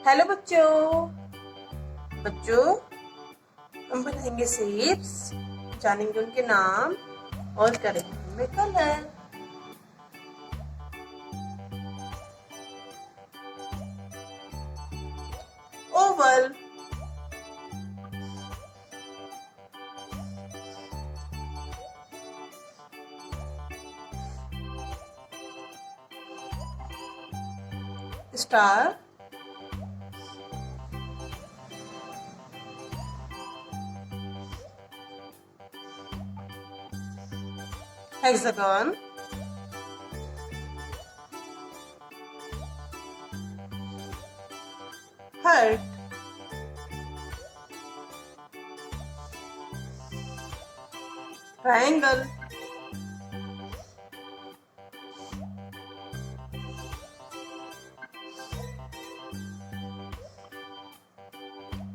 Hello बच्चों बच्चों हम बनाएंगे शेप्स, जानेंगे उनके नाम और करेंगे उनमें colour. Oval, star, hexagon, heart, triangle,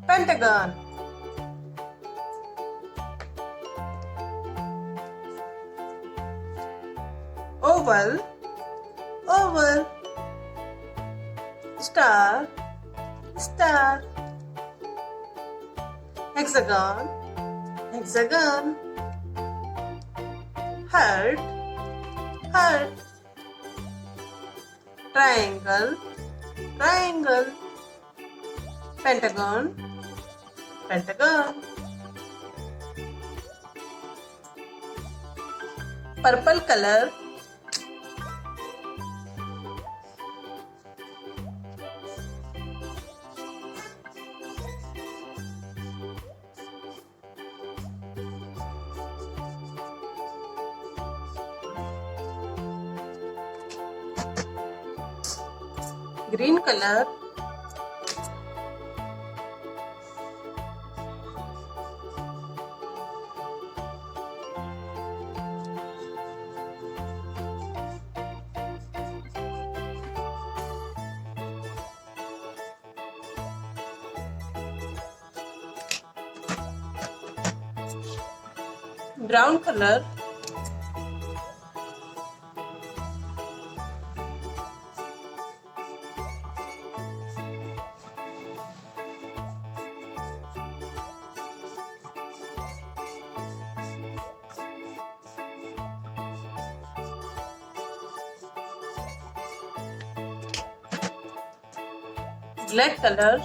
pentagon, oval, oval, star, star, hexagon, hexagon, heart, heart, triangle, triangle, pentagon, pentagon, purple color, green color, brown color, black color,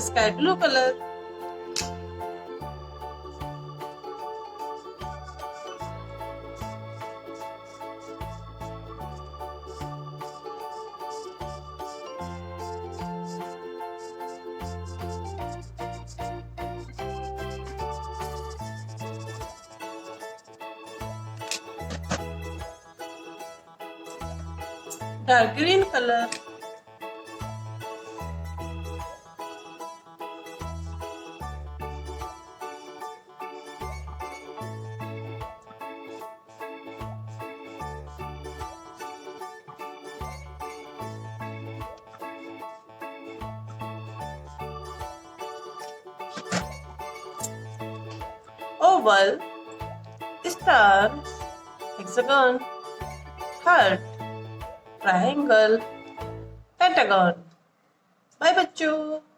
sky blue color, dark green color, oval, star, hexagon, heart, triangle, pentagon। Bye बच्चों।